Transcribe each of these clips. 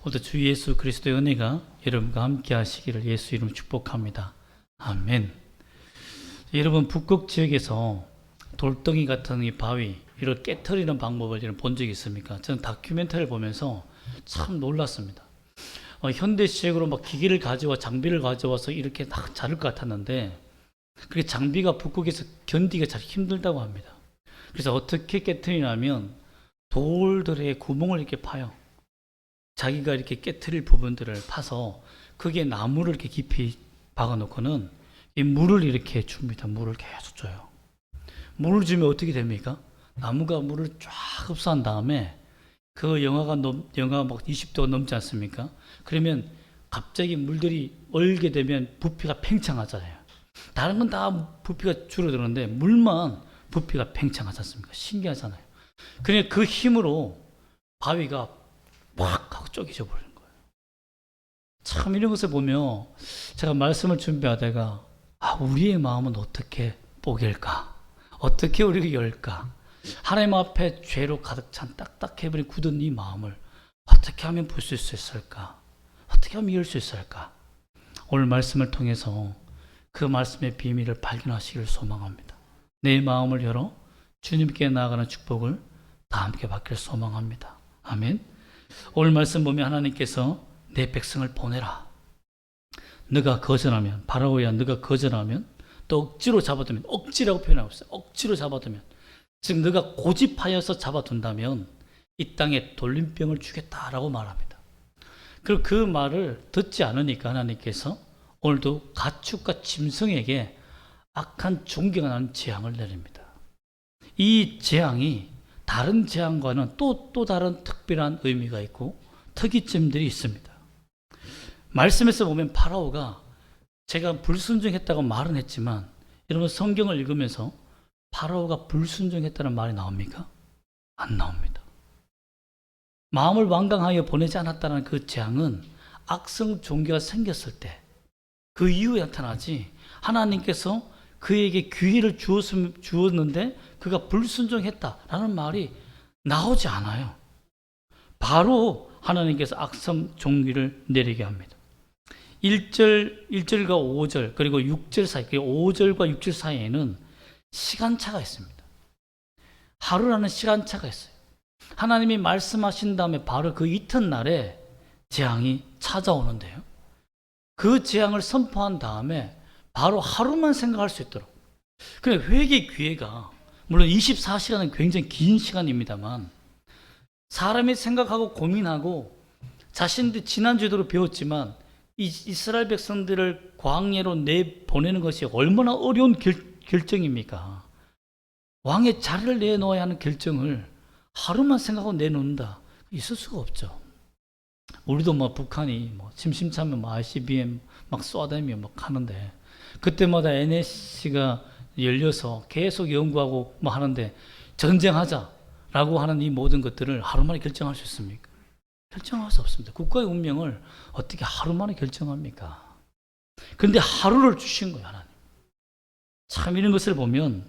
오늘도 주 예수 그리스도의 은혜가 여러분과 함께 하시기를 예수 이름으로 축복합니다. 아멘. 여러분, 북극 지역에서 돌덩이 같은 이 바위 이를 깨트리는 방법을 여러분 본 적이 있습니까? 저는 다큐멘터리를 보면서 참 놀랐습니다. 현대 시각으로 막 기계를 가져와 장비를 가져와서 이렇게 막 자를 것 같았는데 그게 장비가 북극에서 견디기가 잘 힘들다고 합니다. 그래서 어떻게 깨트리냐면 돌들의 구멍을 이렇게 파요. 자기가 이렇게 깨트릴 부분들을 파서 거기에 나무를 이렇게 깊이 박아놓고는 이 물을 이렇게 줍니다. 물을 계속 줘요. 물을 주면 어떻게 됩니까? 나무가 물을 쫙 흡수한 다음에 그 영하 막 20도가 넘지 않습니까? 그러면 갑자기 물들이 얼게 되면 부피가 팽창하잖아요. 다른 건 다 부피가 줄어드는데 물만 부피가 팽창하지 않습니까? 신기하잖아요. 그냥 그 힘으로 바위가 확 하고 쪼개져 버리는 거예요. 참 이런 것을 보며 제가 말씀을 준비하다가 우리의 마음은 어떻게 뽀갤까? 어떻게 우리가 열까? 하나님 앞에 죄로 가득 찬 딱딱해버린 굳은 이 마음을 어떻게 하면 볼 수 있을까? 어떻게 하면 열 수 있을까? 오늘 말씀을 통해서 그 말씀의 비밀을 발견하시기를 소망합니다. 내 마음을 열어 주님께 나아가는 축복을 다 함께 받기를 소망합니다. 아멘. 오늘 말씀 보면 하나님께서 내 백성을 보내라. 너가 거절하면, 바라오야 너가 거절하면, 또 억지로 잡아두면, 억지라고 표현하고 있어요. 억지로 잡아두면, 즉 너가 고집하여서 잡아둔다면 이 땅에 돌림병을 주겠다라고 말합니다. 그리고 그 말을 듣지 않으니까 하나님께서 오늘도 가축과 짐승에게 악한 종기가 나는 재앙을 내립니다. 이 재앙이 다른 재앙과는 또 다른 특별한 의미가 있고 특이점들이 있습니다. 말씀에서 보면 파라오가 제가 불순종했다고 말은 했지만 여러분 성경을 읽으면서 파라오가 불순종했다는 말이 나옵니까? 안 나옵니다. 마음을 완강하여 보내지 않았다는 그 재앙은 악성 종교가 생겼을 때 그 이후에 나타나지 하나님께서 그에게 기회를 주었는데 그가 불순종했다라는 말이 나오지 않아요. 바로 하나님께서 악성 종기를 내리게 합니다. 1절과 5절 그리고 6절 사이, 그리고 5절과 6절 사이에는 시간차가 있습니다. 하루라는 시간차가 있어요. 하나님이 말씀하신 다음에 바로 그 이튿날에 재앙이 찾아오는데요. 그 재앙을 선포한 다음에 바로 하루만 생각할 수 있도록. 그래, 회개 기회가 물론 24시간은 굉장히 긴 시간입니다만 사람이 생각하고 고민하고 자신들 지난주에도 배웠지만 이스라엘 백성들을 광야로 내보내는 것이 얼마나 어려운 결정입니까? 왕의 자리를 내놓아야 하는 결정을 하루만 생각하고 내놓는다. 있을 수가 없죠. 우리도 북한이 심심찮으면 ICBM 막 쏘아다니며 하는데 그때마다 NSC가 열려서 계속 연구하고 하는데 전쟁하자라고 하는 이 모든 것들을 하루 만에 결정할 수 있습니까? 결정할 수 없습니다. 국가의 운명을 어떻게 하루 만에 결정합니까? 그런데 하루를 주신 거예요, 하나님. 참 이런 것을 보면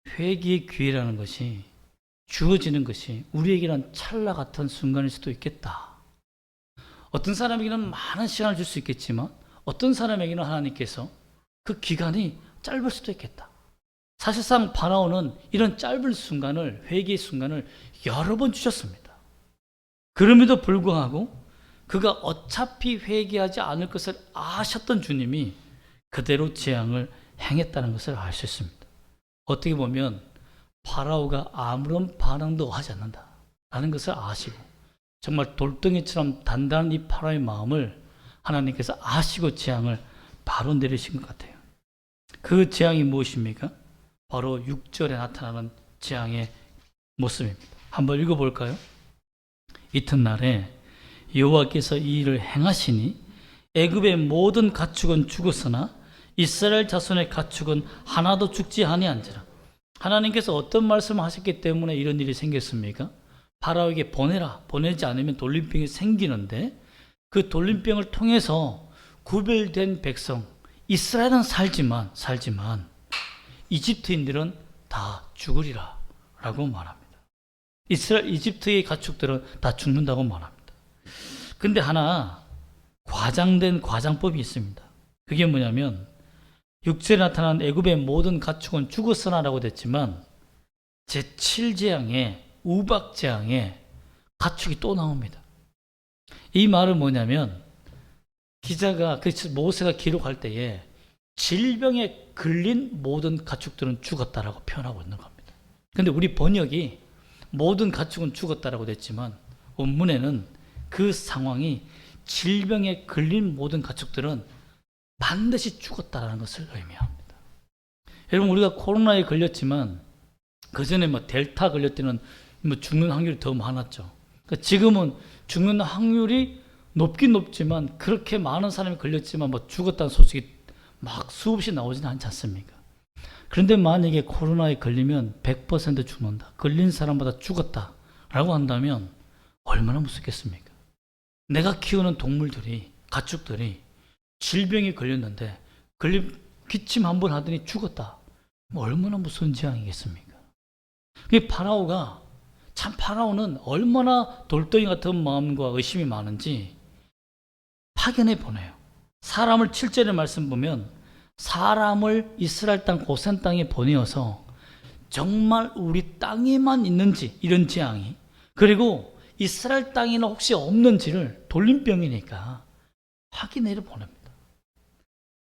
회개의 기회라는 것이 주어지는 것이 우리에게는 찰나 같은 순간일 수도 있겠다. 어떤 사람에게는 많은 시간을 줄 수 있겠지만 어떤 사람에게는 하나님께서 그 기간이 짧을 수도 있겠다. 사실상 파라오는 이런 짧은 순간을, 회개의 순간을 여러 번 주셨습니다. 그럼에도 불구하고 그가 어차피 회개하지 않을 것을 아셨던 주님이 그대로 재앙을 행했다는 것을 알 수 있습니다. 어떻게 보면 파라오가 아무런 반응도 하지 않는다라는 것을 아시고 정말 돌덩이처럼 단단한 이 파라오의 마음을 하나님께서 아시고 재앙을 바로 내리신 것 같아요. 그 재앙이 무엇입니까? 바로 6절에 나타나는 재앙의 모습입니다. 한번 읽어볼까요? 이튿날에 여호와께서 이 일을 행하시니 애굽의 모든 가축은 죽었으나 이스라엘 자손의 가축은 하나도 죽지 아니한지라. 하나님께서 어떤 말씀을 하셨기 때문에 이런 일이 생겼습니까? 파라오에게 보내라. 보내지 않으면 돌림병이 생기는데 그 돌림병을 통해서 구별된 백성 이스라엘은 살지만 이집트인들은 다 죽으리라 라고 말합니다. 이집트의 가축들은 다 죽는다고 말합니다. 근데 하나 과장된 과장법이 있습니다. 그게 뭐냐면 6절에 나타난 애굽의 모든 가축은 죽었으나라고 됐지만 제7재앙에 우박재앙에 가축이 또 나옵니다. 이 말은 뭐냐면 기자가 모세가 기록할 때에 질병에 걸린 모든 가축들은 죽었다라고 표현하고 있는 겁니다. 근데 우리 번역이 모든 가축은 죽었다라고 됐지만 원문에는 그 상황이 질병에 걸린 모든 가축들은 반드시 죽었다라는 것을 의미합니다. 여러분, 우리가 코로나에 걸렸지만 그 전에 델타 걸릴 때는 죽는 확률이 더 많았죠. 그러니까 지금은 죽는 확률이 높긴 높지만 그렇게 많은 사람이 걸렸지만 죽었다는 소식이 막 수없이 나오지는 않지 않습니까? 그런데 만약에 코로나에 걸리면 100% 죽는다. 걸린 사람보다 죽었다라고 한다면 얼마나 무섭겠습니까? 내가 키우는 동물들이, 가축들이 질병에 걸렸는데 기침 한 번 하더니 죽었다. 얼마나 무서운 재앙이겠습니까? 파라오는 얼마나 돌덩이 같은 마음과 의심이 많은지 파견해 보내요. 사람을 7절의 말씀 보면 사람을 이스라엘 땅 고센 땅에 보내어서 정말 우리 땅에만 있는지 이런 재앙이, 그리고 이스라엘 땅에는 혹시 없는지를, 돌림병이니까 확인해 보냅니다.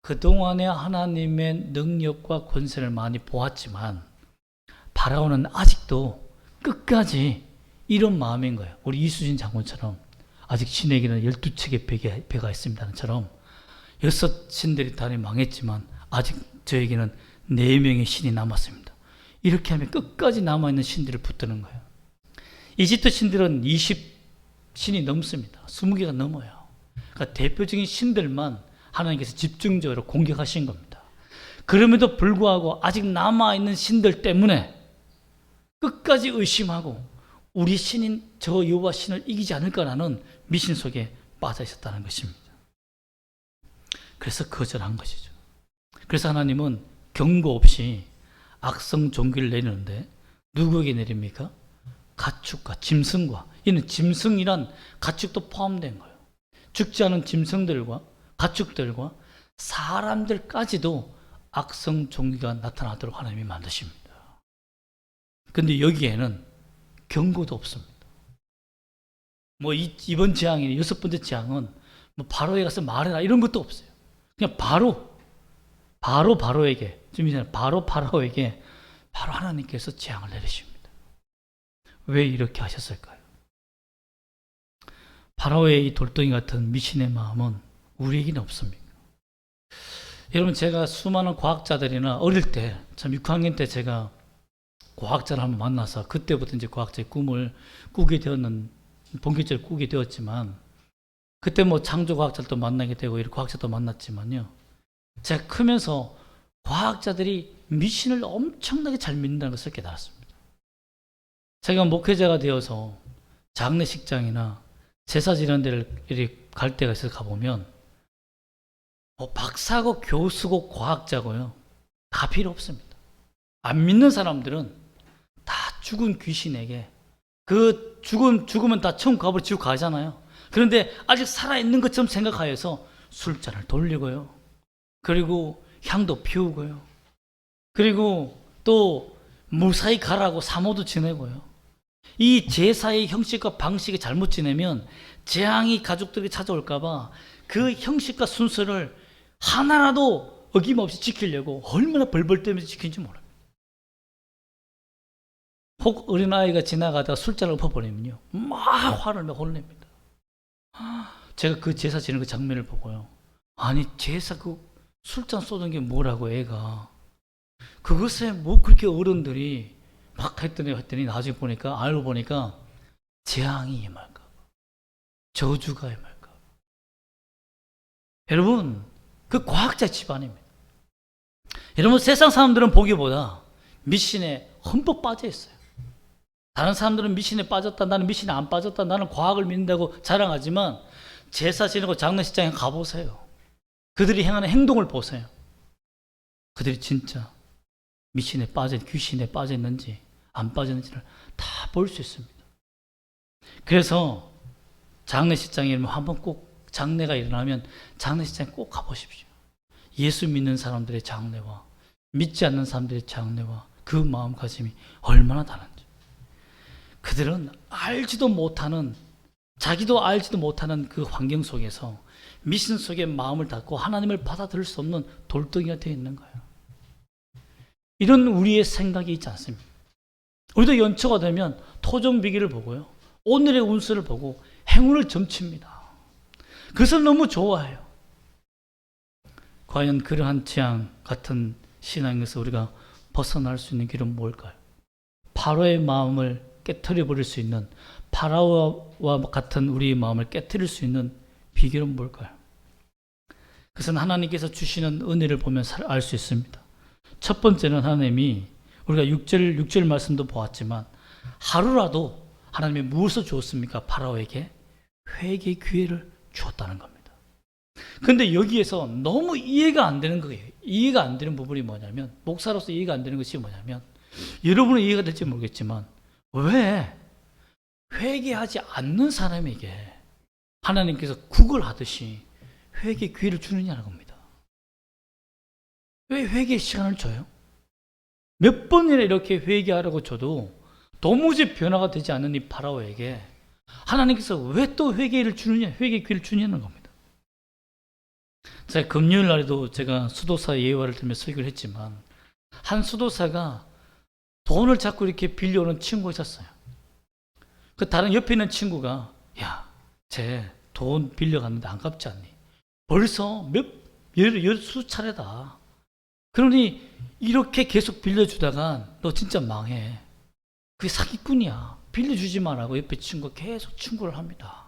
그동안에 하나님의 능력과 권세를 많이 보았지만 파라오는 아직도 끝까지 이런 마음인 거예요. 우리 이수진 장군처럼 아직 신에게는 12척의 배가 있습니다는 처럼 6신들이 다 망했지만 아직 저에게는 4명의 신이 남았습니다. 이렇게 하면 끝까지 남아있는 신들을 붙드는 거예요. 이집트 신들은 20신이 넘습니다. 20개가 넘어요. 그러니까 대표적인 신들만 하나님께서 집중적으로 공격하신 겁니다. 그럼에도 불구하고 아직 남아있는 신들 때문에 끝까지 의심하고 우리 신인 저 여호와 신을 이기지 않을까라는 미신 속에 빠져 있었다는 것입니다. 그래서 거절한 것이죠. 그래서 하나님은 경고 없이 악성 종기를 내리는데 누구에게 내립니까? 가축과 짐승과, 이는 짐승이란 가축도 포함된 거예요. 죽지 않은 짐승들과 가축들과 사람들까지도 악성 종기가 나타나도록 하나님이 만드십니다. 근데 여기에는 경고도 없습니다. 이번 재앙이 6번째 재앙은 바로에 가서 말해라 이런 것도 없어요. 그냥 바로에게, 좀 이전에 바로 파라오에게 바로 하나님께서 재앙을 내리십니다. 왜 이렇게 하셨을까요? 파라오의 이 돌덩이 같은 미신의 마음은 우리에게는 없습니까? 여러분, 제가 수많은 과학자들이나 어릴 때, 참 6학년 때 제가 과학자를 한번 만나서 그때부터 이제 과학자의 꿈을 꾸게 되었는, 본격적으로 꾸게 되었지만, 그때 창조과학자도 만나게 되고 이런 과학자도 만났지만요, 제가 크면서 과학자들이 미신을 엄청나게 잘 믿는다는 것을 깨달았습니다. 제가 목회자가 되어서 장례식장이나 제사 지내는 데를 갈 때가 있어서 가보면 박사고 교수고 과학자고요, 다 필요 없습니다. 안 믿는 사람들은 다 죽은 귀신에게, 죽으면 다 천국 가버리고 지옥 가잖아요. 그런데 아직 살아있는 것처럼 생각하여서 술잔을 돌리고요, 그리고 향도 피우고요, 그리고 또 무사히 가라고 사모도 지내고요. 이 제사의 형식과 방식이 잘못 지내면 재앙이 가족들에게 찾아올까봐 그 형식과 순서를 하나라도 어김없이 지키려고 얼마나 벌벌 떨면서 지키는지 몰라요. 혹 어린아이가 지나가다가 술잔을 엎어버리면요, 막 화를 막 혼냅니다. 제가 그 제사 지내는 그 장면을 보고요, 아니 제사 술잔 쏟은 게 뭐라고, 애가 그것에 그렇게 어른들이 막 했더니 나중에 보니까, 알고 보니까 재앙이 임할까 봐, 저주가 임할까 봐. 여러분, 그 과학자 집안입니다. 여러분, 세상 사람들은 보기보다 미신에 흠뻑 빠져 있어요. 다른 사람들은 미신에 빠졌다, 나는 미신에 안 빠졌다, 나는 과학을 믿는다고 자랑하지만 제사 지내고 장례식장에 가보세요. 그들이 행하는 행동을 보세요. 그들이 진짜 미신에 귀신에 빠졌는지 안 빠졌는지를 다 볼 수 있습니다. 그래서 장례식장에 한번 꼭 장례가 일어나면 장례식장에 꼭 가보십시오. 예수 믿는 사람들의 장례와 믿지 않는 사람들의 장례와 그 마음가짐이 얼마나 다른지. 그들은 알지도 못하는, 자기도 알지도 못하는 그 환경 속에서 미신 속에 마음을 닫고 하나님을 받아들일 수 없는 돌덩이가 되어 있는 거예요. 이런 우리의 생각이 있지 않습니까? 우리도 연초가 되면 토종비기를 보고요, 오늘의 운수를 보고 행운을 점칩니다. 그것을 너무 좋아해요. 과연 그러한 취향 같은 신앙에서 우리가 벗어날 수 있는 길은 뭘까요? 바로의 마음을 깨트려 버릴 수 있는, 파라오와 같은 우리의 마음을 깨트릴 수 있는 비결은 뭘까요? 그것은 하나님께서 주시는 은혜를 보면 알 수 있습니다. 첫 번째는 하나님이, 우리가 6절 말씀도 보았지만, 하루라도 하나님이 무엇을 주었습니까? 파라오에게 회개의 기회를 주었다는 겁니다. 그런데 여기에서 너무 이해가 안 되는 거예요. 이해가 안 되는 부분이 뭐냐면, 목사로서 이해가 안 되는 것이 뭐냐면, 여러분은 이해가 될지 모르겠지만 왜 회개하지 않는 사람에게 하나님께서 구걸하듯이 회개 기회를 주느냐는 겁니다. 왜 회개 시간을 줘요? 몇 번이나 이렇게 회개하라고 줘도 도무지 변화가 되지 않는 이 파라오에게 하나님께서 왜 또 회개를 주느냐, 회개 기회를 주냐는 겁니다. 제가 금요일 날에도 제가 수도사 예화를 들며 설교를 했지만, 한 수도사가 돈을 자꾸 이렇게 빌려오는 친구가 있었어요. 그 다른 옆에 있는 친구가, 야, 쟤 돈 빌려갔는데 안 갚지 않니? 벌써 수 차례다. 그러니 이렇게 계속 빌려주다가 너 진짜 망해. 그게 사기꾼이야. 빌려주지 말라고 옆에 친구가 계속 충고를 합니다.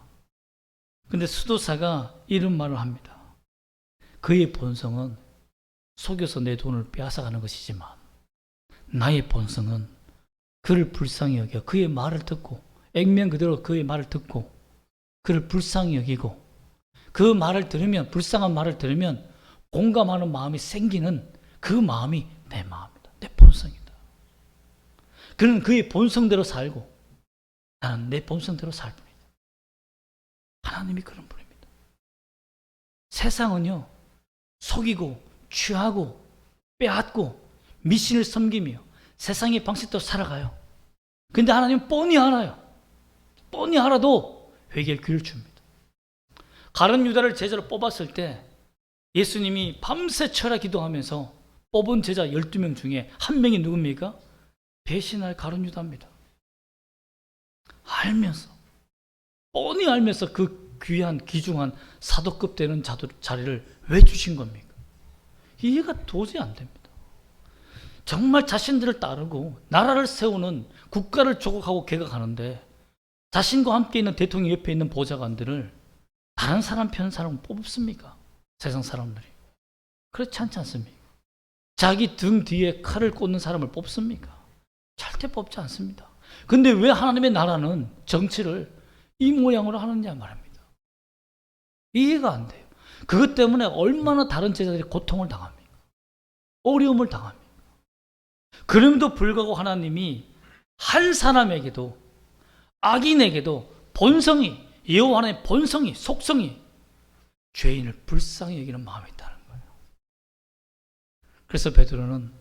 근데 수도사가 이런 말을 합니다. 그의 본성은 속여서 내 돈을 빼앗아가는 것이지만, 나의 본성은 그를 불쌍히 여겨 그의 말을 듣고, 액면 그대로 그의 말을 듣고 그를 불쌍히 여기고, 그 말을 들으면, 불쌍한 말을 들으면 공감하는 마음이 생기는 그 마음이 내 마음이다. 내 본성이다. 그는 그의 본성대로 살고 나는 내 본성대로 살 뿐이다. 하나님이 그런 분입니다. 세상은요, 속이고 취하고 빼앗고 미신을 섬기며 세상의 방식대로 살아가요. 근데 하나님은 뻔히 알아요. 뻔히 알아도 회개의 기회를 줍니다. 가룟 유다를 제자로 뽑았을 때 예수님이 밤새 철야 기도하면서 뽑은 제자 12명 중에 한 명이 누굽니까? 배신할 가룟 유다입니다. 알면서, 뻔히 알면서 그 귀한 귀중한 사도급 되는 자리를 왜 주신 겁니까? 이해가 도저히 안 됩니다. 정말 자신들을 따르고 나라를 세우는, 국가를 조국하고 개혁하는데 자신과 함께 있는 대통령 옆에 있는 보좌관들을 다른 사람 편 사람을 뽑습니까? 세상 사람들이. 그렇지 않지 않습니까? 자기 등 뒤에 칼을 꽂는 사람을 뽑습니까? 절대 뽑지 않습니다. 근데 왜 하나님의 나라는 정치를 이 모양으로 하느냐 말입니다. 이해가 안 돼요. 그것 때문에 얼마나 다른 제자들이 고통을 당합니까? 어려움을 당합니까? 그럼에도 불구하고 하나님이 한 사람에게도, 악인에게도 본성이, 여호와 하나님의 본성이, 속성이 죄인을 불쌍히 여기는 마음이 있다는 거예요. 그래서 베드로는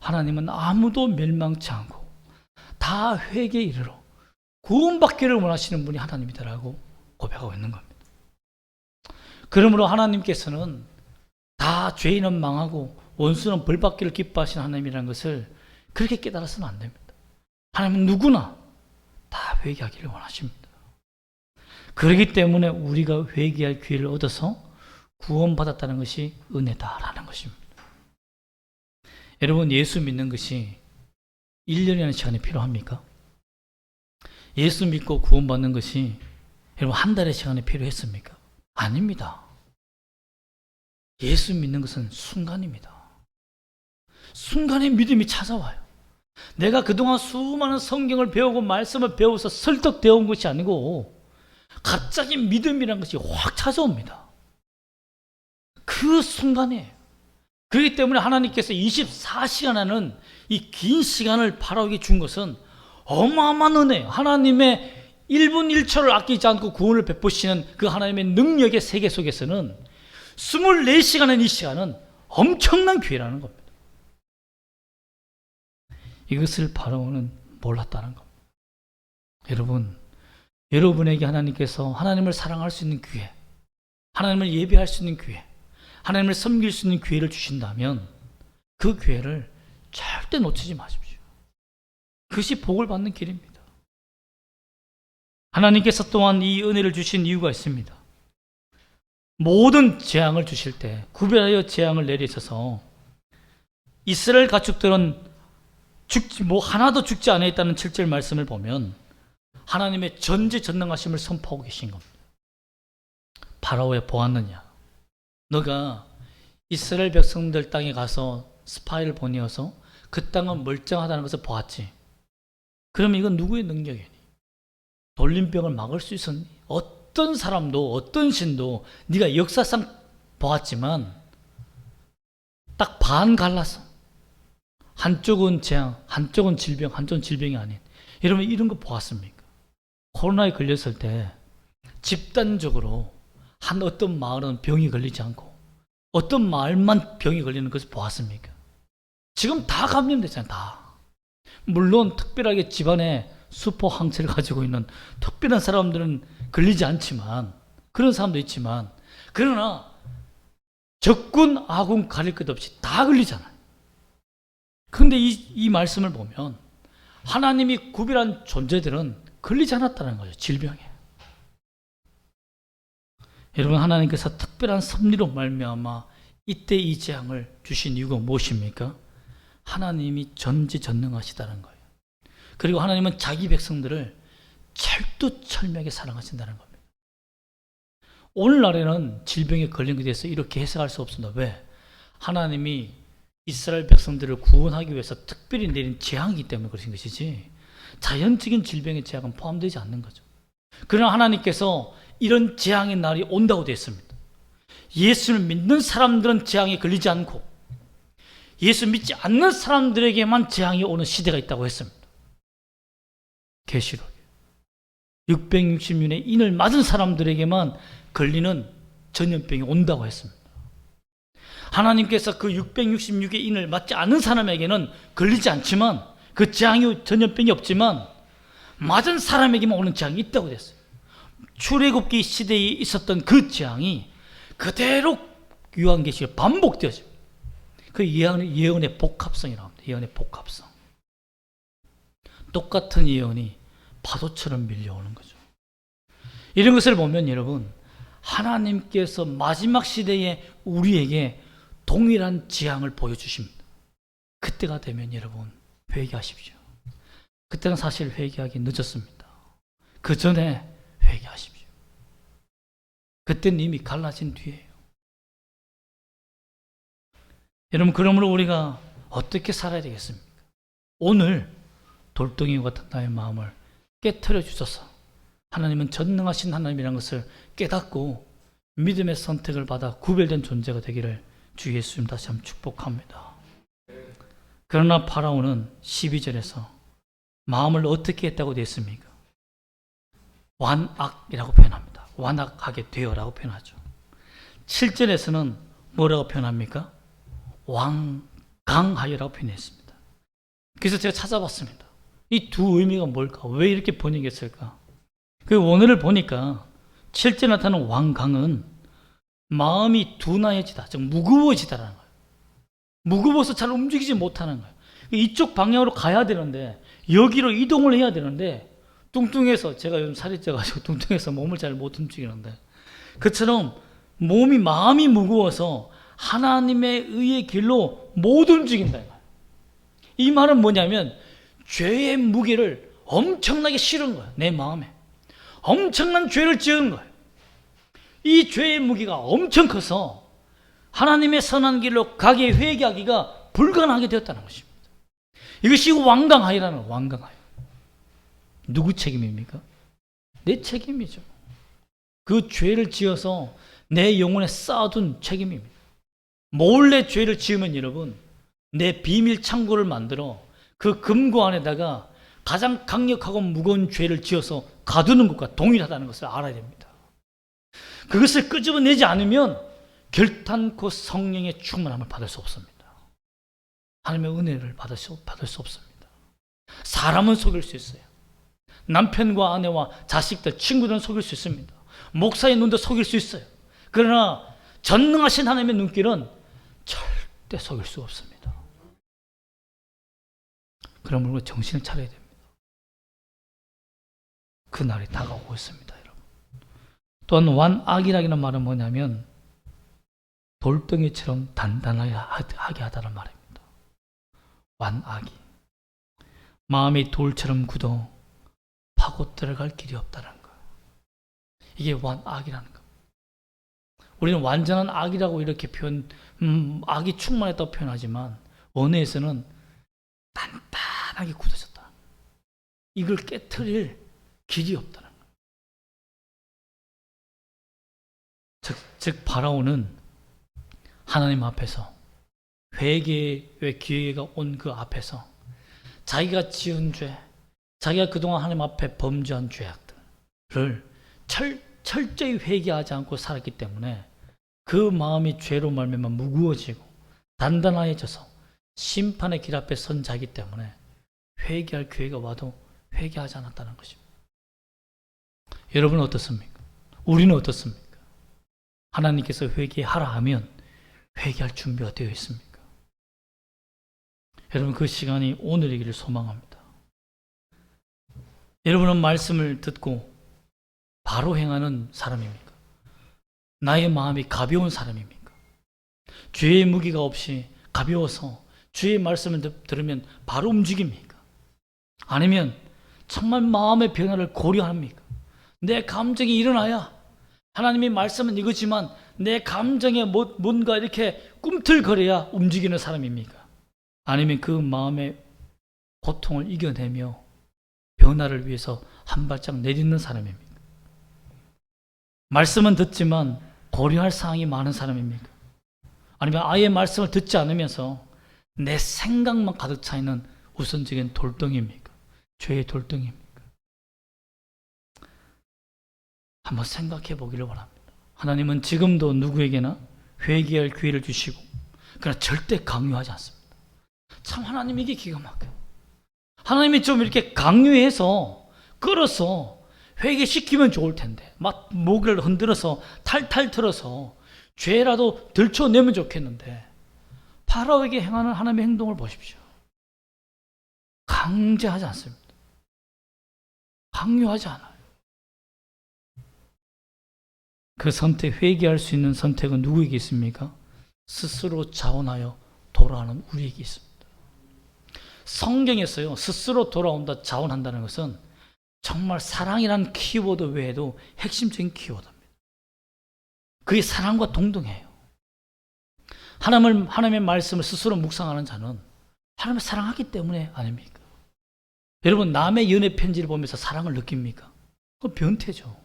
하나님은 아무도 멸망치 않고 다 회개에 이르러 구원받기를 원하시는 분이 하나님이다라고 고백하고 있는 겁니다. 그러므로 하나님께서는 다 죄인은 망하고 원수는 벌받기를 기뻐하시는 하나님이라는 것을 그렇게 깨달아서는 안 됩니다. 하나님은 누구나 다 회개하기를 원하십니다. 그렇기 때문에 우리가 회개할 기회를 얻어서 구원받았다는 것이 은혜다라는 것입니다. 여러분, 예수 믿는 것이 1년이라는 시간이 필요합니까? 예수 믿고 구원받는 것이 여러분 한 달의 시간이 필요했습니까? 아닙니다. 예수 믿는 것은 순간입니다. 순간에 믿음이 찾아와요. 내가 그동안 수많은 성경을 배우고 말씀을 배워서 설득되어 온 것이 아니고 갑자기 믿음이라는 것이 확 찾아옵니다. 그 순간에. 그렇기 때문에 하나님께서 24시간 하는 이 긴 시간을 바라오게 준 것은 어마어마한 은혜예요. 하나님의 1분 1초를 아끼지 않고 구원을 베푸시는 그 하나님의 능력의 세계 속에서는 24시간의 이 시간은 엄청난 기회라는 겁니다. 이것을 바로는 몰랐다는 겁니다. 여러분, 여러분에게 하나님께서 하나님을 사랑할 수 있는 기회, 하나님을 예배할 수 있는 기회, 하나님을 섬길 수 있는 기회를 주신다면 그 기회를 절대 놓치지 마십시오. 그것이 복을 받는 길입니다. 하나님께서 또한 이 은혜를 주신 이유가 있습니다. 모든 재앙을 주실 때 구별하여 재앙을 내리셔서 이스라엘 가축들은 하나도 죽지 않았다는 7절 말씀을 보면 하나님의 전지전능하심을 선포하고 계신 겁니다. 파라오에 보았느냐? 너가 이스라엘 백성들 땅에 가서 스파이를 보내어서 그 땅은 멀쩡하다는 것을 보았지. 그러면 이건 누구의 능력이니? 돌림병을 막을 수 있었니? 어떤 사람도 어떤 신도 네가 역사상 보았지만 딱 반 갈라서 한쪽은 재앙, 한쪽은 질병, 한쪽은 질병이 아닌, 여러분 이런 거 보았습니까? 코로나에 걸렸을 때 집단적으로 한 어떤 마을은 병이 걸리지 않고 어떤 마을만 병이 걸리는 것을 보았습니까? 지금 다 감염됐잖아요. 다. 물론 특별하게 집안에 수포 항체를 가지고 있는 특별한 사람들은 걸리지 않지만, 그런 사람도 있지만, 그러나 적군 아군 가릴 것 없이 다 걸리잖아요. 그런데 이 말씀을 보면 하나님이 구별한 존재들은 걸리지 않았다는 거죠. 질병에. 여러분, 하나님께서 특별한 섭리로 말미암아 이때 이 재앙을 주신 이유가 무엇입니까? 하나님이 전지전능하시다는 거예요. 그리고 하나님은 자기 백성들을 철두철미하게 사랑하신다는 겁니다. 오늘날에는 질병에 걸린 것에 대해서 이렇게 해석할 수 없습니다. 왜? 하나님이 이스라엘 백성들을 구원하기 위해서 특별히 내린 재앙이기 때문에 그러신 것이지 자연적인 질병의 재앙은 포함되지 않는 거죠. 그러나 하나님께서 이런 재앙의 날이 온다고 되어 있습니다. 예수를 믿는 사람들은 재앙에 걸리지 않고 예수 믿지 않는 사람들에게만 재앙이 오는 시대가 있다고 했습니다. 계시록에 666년의 인을 맞은 사람들에게만 걸리는 전염병이 온다고 했습니다. 하나님께서 그 666의 인을 맞지 않는 사람에게는 걸리지 않지만, 그 재앙이 전염병이 없지만 맞은 사람에게만 오는 재앙이 있다고 됐어요. 출애굽기 시대에 있었던 그 재앙이 그대로 요한계시록에 반복되어집니다. 그 예언의 복합성이라고 합니다. 예언의 복합성. 똑같은 예언이 파도처럼 밀려오는 거죠. 이런 것을 보면 여러분, 하나님께서 마지막 시대에 우리에게 동일한 재앙을 보여주십니다. 그때가 되면 여러분 회개하십시오. 그때는 사실 회개하기 늦었습니다. 그 전에 회개하십시오. 그때는 이미 갈라진 뒤에요. 여러분, 그러므로 우리가 어떻게 살아야 되겠습니까? 오늘 돌덩이와 같은 나의 마음을 깨트려 주셔서 하나님은 전능하신 하나님이라는 것을 깨닫고 믿음의 선택을 받아 구별된 존재가 되기를 주 예수님 다시 한번 축복합니다. 그러나 파라오는 12절에서 마음을 어떻게 했다고 되어 있습니까? 완악이라고 표현합니다. 완악하게 되어라고 표현하죠. 7절에서는 뭐라고 표현합니까? 완강하여라고 표현했습니다. 그래서 제가 찾아봤습니다. 이 두 의미가 뭘까? 왜 이렇게 번역했을까? 그 원어를 보니까 7절에 나타나는 완강은 마음이 둔하여지다, 즉 무거워지다라는 거예요. 무거워서 잘 움직이지 못하는 거예요. 이쪽 방향으로 가야 되는데, 여기로 이동을 해야 되는데 뚱뚱해서, 제가 요즘 살이 쪄가지고 뚱뚱해서 몸을 잘 못 움직이는데, 그처럼 마음이 무거워서 하나님의 의의 길로 못 움직인다. 이 말은 뭐냐면 죄의 무게를 엄청나게 실은 거예요. 내 마음에 엄청난 죄를 지은 거예요. 이 죄의 무게가 엄청 커서 하나님의 선한 길로 가게 회개하기가 불가능하게 되었다는 것입니다. 이것이 완강하여라는 거예요. 완강하여. 누구 책임입니까? 내 책임이죠. 그 죄를 지어서 내 영혼에 쌓아둔 책임입니다. 몰래 죄를 지으면 여러분, 내 비밀 창고를 만들어 그 금고 안에다가 가장 강력하고 무거운 죄를 지어서 가두는 것과 동일하다는 것을 알아야 됩니다. 그것을 끄집어내지 않으면 결단코 성령의 충만함을 받을 수 없습니다. 하나님의 은혜를 받을 수 없습니다. 사람은 속일 수 있어요. 남편과 아내와 자식들, 친구들은 속일 수 있습니다. 목사의 눈도 속일 수 있어요. 그러나 전능하신 하나님의 눈길은 절대 속일 수 없습니다. 그러므로 정신을 차려야 됩니다. 그 날이 다가오고 있습니다, 여러분. 또한 완악이라는 말은 뭐냐면 돌덩이처럼 단단하게 하다는 말입니다. 완악이. 마음이 돌처럼 굳어 파고 들어갈 길이 없다는 거. 이게 완악이라는 거. 우리는 완전한 악이라고 이렇게 악이 충만했다고 표현하지만 원어에서는 단단하게 굳어졌다. 이걸 깨트릴 길이 없다는 거예요. 즉 바라오는 하나님 앞에서 회개의 기회가 온 그 앞에서 자기가 지은 죄, 자기가 그동안 하나님 앞에 범죄한 죄악들을 철저히 회개하지 않고 살았기 때문에 그 마음이 죄로 말미암아 무거워지고 단단해져서 심판의 길 앞에 선 자기 때문에 회개할 기회가 와도 회개하지 않았다는 것입니다. 여러분은 어떻습니까? 우리는 어떻습니까? 하나님께서 회개하라 하면 회개할 준비가 되어 있습니까? 여러분, 그 시간이 오늘이기를 소망합니다. 여러분은 말씀을 듣고 바로 행하는 사람입니까? 나의 마음이 가벼운 사람입니까? 죄의 무게가 없이 가벼워서 주의 말씀을 들으면 바로 움직입니까? 아니면 정말 마음의 변화를 고려합니까? 내 감정이 일어나야 하나님의 말씀은 이거지만 내 감정에 뭔가 이렇게 꿈틀거려야 움직이는 사람입니까? 아니면 그 마음의 고통을 이겨내며 변화를 위해서 한 발짝 내딛는 사람입니까? 말씀은 듣지만 고려할 사항이 많은 사람입니까? 아니면 아예 말씀을 듣지 않으면서 내 생각만 가득 차 있는 우선적인 돌덩이입니까? 죄의 돌덩이입니까? 한번 생각해 보기를 바랍니다. 하나님은 지금도 누구에게나 회개할 기회를 주시고 그러나 절대 강요하지 않습니다. 참 하나님 이게 기가 막혀요. 하나님이 좀 이렇게 강요해서 끌어서 회개시키면 좋을 텐데 막 목을 흔들어서 탈탈 틀어서 죄라도 들춰내면 좋겠는데 파라오에게 행하는 하나님의 행동을 보십시오. 강제하지 않습니다. 강요하지 않아요. 그 선택, 회개할 수 있는 선택은 누구에게 있습니까? 스스로 자원하여 돌아오는 우리에게 있습니다. 성경에서요, 스스로 돌아온다, 자원한다는 것은 정말 사랑이라는 키워드 외에도 핵심적인 키워드입니다. 그게 사랑과 동등해요. 하나님의 말씀을 스스로 묵상하는 자는 하나님을 사랑하기 때문에 아닙니까? 여러분, 남의 연애 편지를 보면서 사랑을 느낍니까? 그건 변태죠.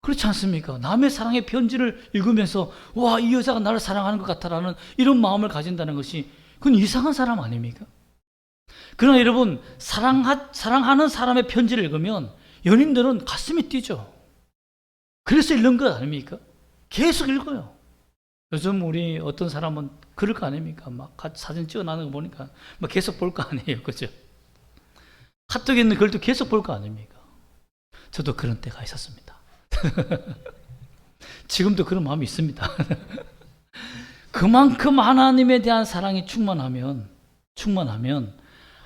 그렇지 않습니까? 남의 사랑의 편지를 읽으면서 와, 이 여자가 나를 사랑하는 것 같다라는 이런 마음을 가진다는 것이 그건 이상한 사람 아닙니까? 그러나 여러분, 사랑하는 사람의 편지를 읽으면 연인들은 가슴이 뛰죠. 그래서 읽는 것 아닙니까? 계속 읽어요. 요즘 우리 어떤 사람은 그럴 거 아닙니까? 막 사진 찍어놔는 거 보니까 막 계속 볼 거 아니에요. 그죠? 카톡에 있는 글도 계속 볼 거 아닙니까? 저도 그런 때가 있었습니다. 지금도 그런 마음이 있습니다. 그만큼 하나님에 대한 사랑이 충만하면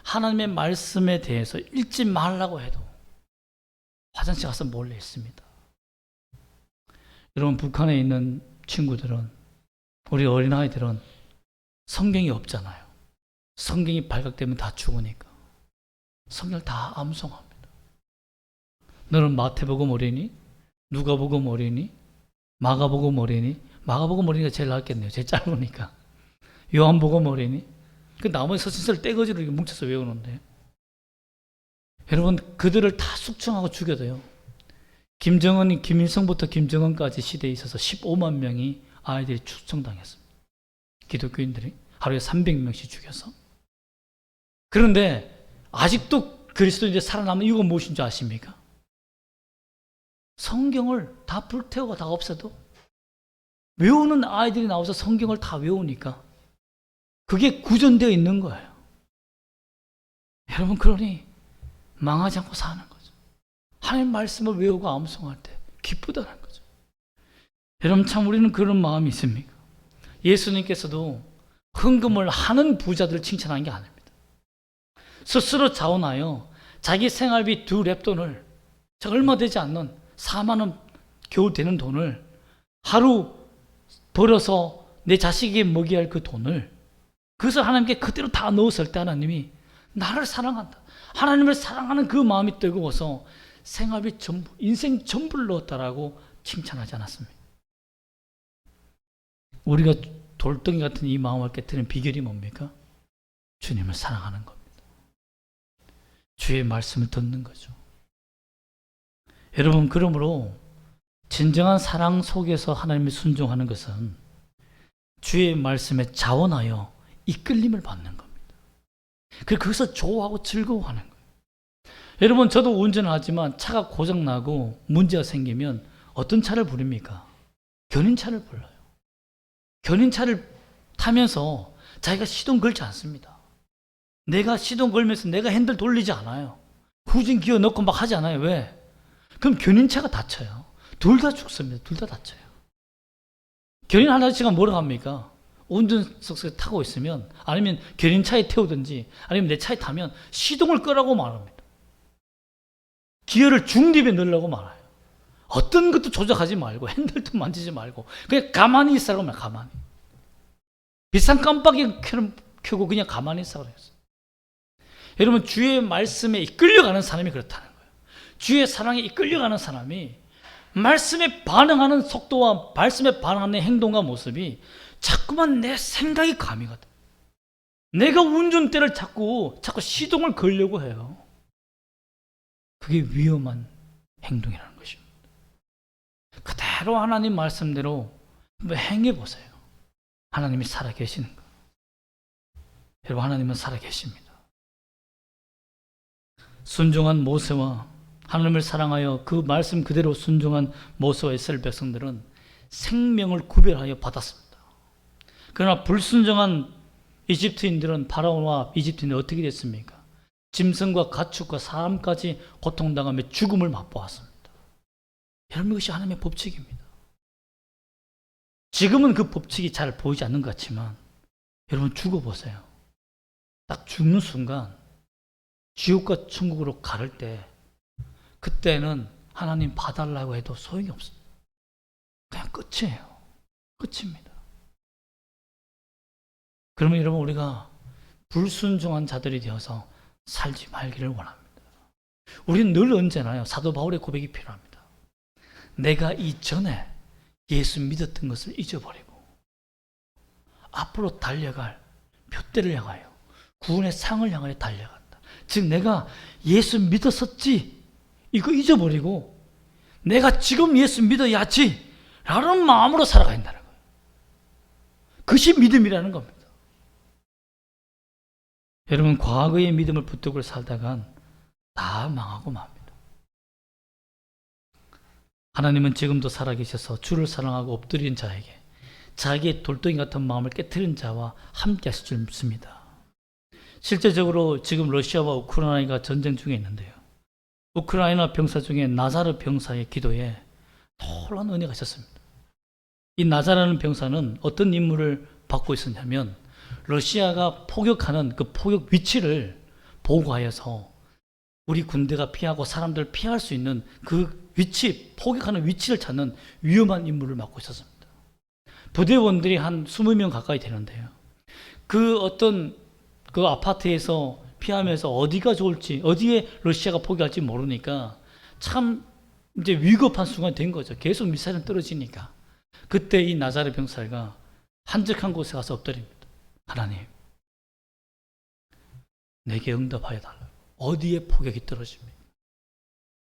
하나님의 말씀에 대해서 읽지 말라고 해도 화장실 가서 몰래 읽습니다. 여러분, 북한에 있는 친구들은, 우리 어린아이들은 성경이 없잖아요. 성경이 발각되면 다 죽으니까 성경을 다 암송합니다. 너는 마태복음 어리니? 누가복음 어리니? 마가복음 어리니? 마가복음 어리니가 제일 낫겠네요. 제일 짧으니까. 요한복음 어리니? 그 나머지 서신서를 떼거지로 이렇게 뭉쳐서 외우는데, 여러분, 그들을 다 숙청하고 죽여도요, 김일성부터 김정은까지 시대에 있어서 15만 명이 아이들이 숙청당했습니다. 기독교인들이 하루에 300명씩 죽여서. 그런데 아직도 그리스도인이 살아남는 이유가 무엇인 줄 아십니까? 성경을 다 불태우고 다 없애도 외우는 아이들이 나와서 성경을 다 외우니까 그게 구전되어 있는 거예요. 여러분, 그러니 망하지 않고 사는 거죠. 하나님 말씀을 외우고 암송할 때 기쁘다는 거죠. 여러분, 참 우리는 그런 마음이 있습니까? 예수님께서도 헌금을 하는 부자들을 칭찬한 게 아닙니다. 스스로 자원하여 자기 생활비 2랩돈을, 얼마 되지 않는 4만 원 겨우 되는 돈을 하루 벌어서 내 자식에게 먹여야 할 그 돈을, 그것을 하나님께 그대로 다 넣었을 때 하나님이 나를 사랑한다, 하나님을 사랑하는 그 마음이 뜨거워서 생활비 전부, 인생 전부를 넣었다라고 칭찬하지 않았습니까? 우리가 돌덩이 같은 이 마음을 깨뜨리는 비결이 뭡니까? 주님을 사랑하는 겁니다. 주의 말씀을 듣는 거죠. 여러분, 그러므로 진정한 사랑 속에서 하나님을 순종하는 것은 주의 말씀에 자원하여 이끌림을 받는 겁니다. 그리고 그것을 좋아하고 즐거워하는 거예요. 여러분, 저도 운전을 하지만 차가 고장나고 문제가 생기면 어떤 차를 부릅니까? 견인차를 불러요. 견인차를 타면서 자기가 시동 걸지 않습니다. 내가 시동 걸면서 내가 핸들 돌리지 않아요. 후진 기어 넣고 막 하지 않아요. 왜? 그럼 견인차가 다쳐요. 둘 다 죽습니다. 둘 다 다쳐요. 견인 아저씨가 뭐라고 합니까? 운전석에 타고 있으면, 아니면 견인차에 태우든지 아니면 내 차에 타면 시동을 끄라고 말합니다. 기어를 중립에 넣으려고 말아요. 어떤 것도 조작하지 말고 핸들도 만지지 말고 그냥 가만히 있으라고 말해요. 가만히. 비싼 깜빡이 켜고 그냥 가만히 있으라고 그랬어요. 여러분, 주의 말씀에 이끌려가는 사람이 그렇다는 거예요. 주의 사랑에 이끌려가는 사람이 말씀에 반응하는 속도와 말씀에 반응하는 행동과 모습이 자꾸만 내 생각이 가미가 돼. 내가 운전대를 자꾸 시동을 걸려고 해요. 그게 위험한 행동이라는 것입니다. 그대로 하나님 말씀대로 한번 행해보세요. 하나님이 살아계시는 거. 여러분, 하나님은 살아계십니다. 순종한 모세와 하나님을 사랑하여 그 말씀 그대로 순종한 모세와 이스라엘 백성들은 생명을 구별하여 받았습니다. 그러나 불순종한 이집트인들은, 파라오와 이집트인들은 어떻게 됐습니까? 짐승과 가축과 사람까지 고통당하며 죽음을 맛보았습니다. 여러분, 이것이 하나님의 법칙입니다. 지금은 그 법칙이 잘 보이지 않는 것 같지만 여러분, 죽어보세요. 딱 죽는 순간 지옥과 천국으로 가를 때, 그때는 하나님 봐달라고 해도 소용이 없습니다. 그냥 끝이에요. 끝입니다. 그러면 여러분, 우리가 불순종한 자들이 되어서 살지 말기를 원합니다. 우리는 늘 언제나요, 사도 바울의 고백이 필요합니다. 내가 이전에 예수 믿었던 것을 잊어버리고 앞으로 달려갈 표대를 향하여, 구원의 상을 향하여 달려간다. 즉, 내가 예수 믿었었지, 이거 잊어버리고 내가 지금 예수 믿어야지 라는 마음으로 살아가야 한다는 거예요. 그것이 믿음이라는 겁니다. 여러분, 과거의 믿음을 붙들고 살다간 다 망하고 맙니다. 하나님은 지금도 살아계셔서 주를 사랑하고 엎드린 자에게 자기의 돌덩이 같은 마음을 깨트린 자와 함께 하실 줄 믿습니다. 실제적으로 지금 러시아와 우크라이나가 전쟁 중에 있는데요, 우크라이나 병사 중에 나자르 병사의 기도에 놀라운 은혜가 있었습니다. 이 나자르라는 병사는 어떤 임무를 받고 있었냐면, 러시아가 포격하는 그 포격 위치를 보고하여서 우리 군대가 피하고 사람들 피할 수 있는 그 위치, 포격하는 위치를 찾는 위험한 임무를 맡고 있었습니다. 부대원들이 한 20명 가까이 되는데요, 그 어떤 그 아파트에서 피하면서 어디가 좋을지, 어디에 러시아가 포기할지 모르니까 참 이제 위급한 순간이 된 거죠. 계속 미사일은 떨어지니까. 그때 이 나자르 병사가 한적한 곳에 가서 엎드립니다. 하나님, 내게 응답하여 달라고. 어디에 포격이 떨어집니까?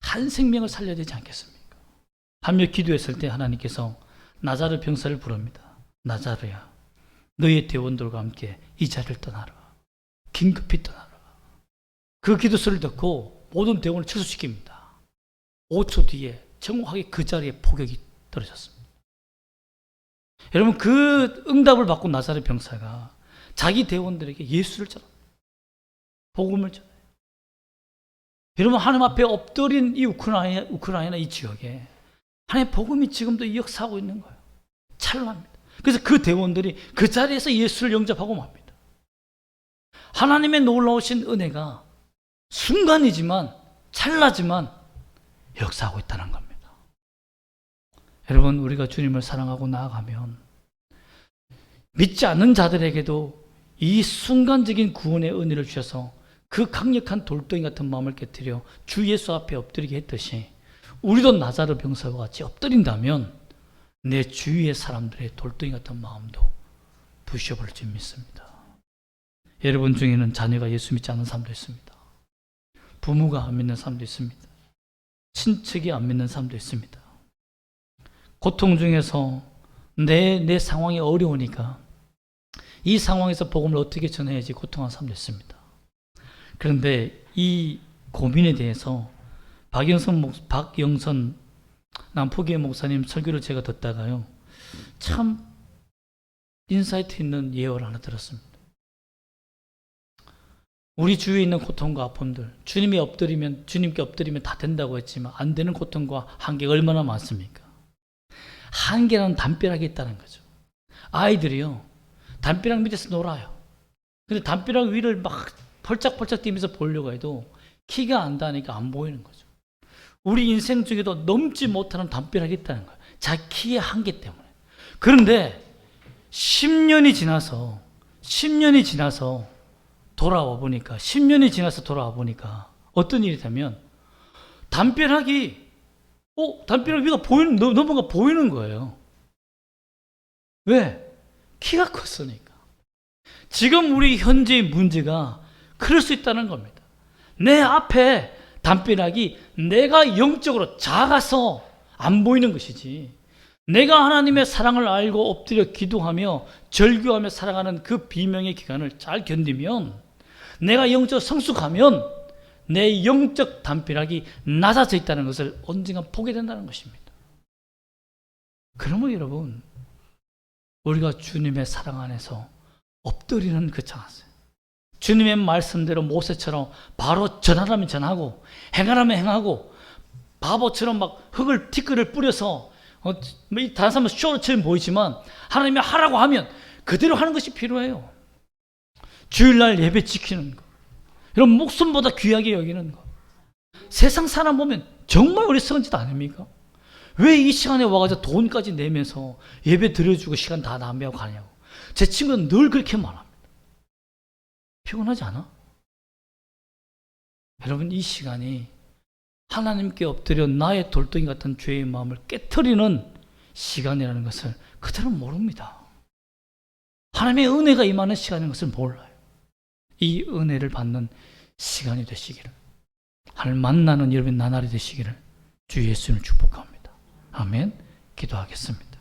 한 생명을 살려야 되지 않겠습니까? 하며 기도했을 때 하나님께서 나자르 병사를 부릅니다. 나자르야, 너의 대원들과 함께 이 자리를 떠나라. 긴급히 떠나라. 그 기도 소리를 듣고 모든 대원을 철수시킵니다. 5초 뒤에 정확하게 그 자리에 포격이 떨어졌습니다. 여러분, 그 응답을 받고 나사렛 병사가 자기 대원들에게 예수를 전합니다. 복음을 전해요. 여러분, 하나님 앞에 엎드린 이 우크라이나 이 지역에 하나님의 복음이 지금도 역사하고 있는 거예요. 찬란합니다. 그래서 그 대원들이 그 자리에서 예수를 영접하고 맙니다. 하나님의 놀라우신 은혜가 순간이지만 찰나지만 역사하고 있다는 겁니다. 여러분, 우리가 주님을 사랑하고 나아가면 믿지 않는 자들에게도 이 순간적인 구원의 은혜를 주셔서 그 강력한 돌덩이 같은 마음을 깨뜨려 주 예수 앞에 엎드리게 했듯이 우리도 나사렛 병사와 같이 엎드린다면 내 주위의 사람들의 돌덩이 같은 마음도 부셔버릴 줄 믿습니다. 여러분 중에는 자녀가 예수 믿지 않는 사람도 있습니다. 부모가 안 믿는 사람도 있습니다. 친척이 안 믿는 사람도 있습니다. 고통 중에서 내 상황이 어려우니까 이 상황에서 복음을 어떻게 전해야지 고통한 사람도 있습니다. 그런데 이 고민에 대해서 박영선 남포교회 목사님 설교를 제가 듣다가요, 참 인사이트 있는 예언을 하나 들었습니다. 우리 주위에 있는 고통과 아픔들, 주님께 엎드리면 다 된다고 했지만 안 되는 고통과 한계가 얼마나 많습니까? 한계는 담벼락에 있다는 거죠. 아이들이요, 담벼락 밑에서 놀아요. 근데 담벼락 위를 막 펄짝펄짝 뛰면서 보려고 해도 키가 안 닿으니까 안 보이는 거죠. 우리 인생 중에도 넘지 못하는 담벼락이 있다는 거예요. 자기 키의 한계 때문에. 그런데 10년이 지나서 돌아와 보니까 어떤 일이 되면 담벼락 위가 넘어가 보이는 거예요. 왜? 키가 컸으니까. 지금 우리 현재의 문제가 그럴 수 있다는 겁니다. 내 앞에 담벼락이 내가 영적으로 작아서 안 보이는 것이지, 내가 하나님의 사랑을 알고 엎드려 기도하며 절규하며 살아가는 그 비명의 기간을 잘 견디면, 내가 영적 성숙하면 내 영적 담벼락이 낮아져 있다는 것을 언젠가 보게 된다는 것입니다. 그러면 여러분, 우리가 주님의 사랑 안에서 엎드리는 그 장세, 주님의 말씀대로 모세처럼 바로 전하라면 전하고 행하라면 행하고, 바보처럼 막 티끌을 뿌려서 다른 사람은 쇼처럼 보이지만 하나님이 하라고 하면 그대로 하는 것이 필요해요. 주일날 예배 지키는 거, 이런 목숨보다 귀하게 여기는 거. 세상 사람 보면 정말 어리석은 짓 아닙니까? 왜 이 시간에 와가지고 돈까지 내면서 예배 드려주고 시간 다 낭비하고 가냐고. 제 친구는 늘 그렇게 말합니다. 피곤하지 않아? 여러분, 이 시간이 하나님께 엎드려 나의 돌덩이 같은 죄의 마음을 깨트리는 시간이라는 것을 그대로 모릅니다. 하나님의 은혜가 임하는 시간인 것을 몰라요. 이 은혜를 받는 시간이 되시기를, 하나님 만나는 여러분 나날이 되시기를 주 예수님을 축복합니다. 아멘. 기도하겠습니다.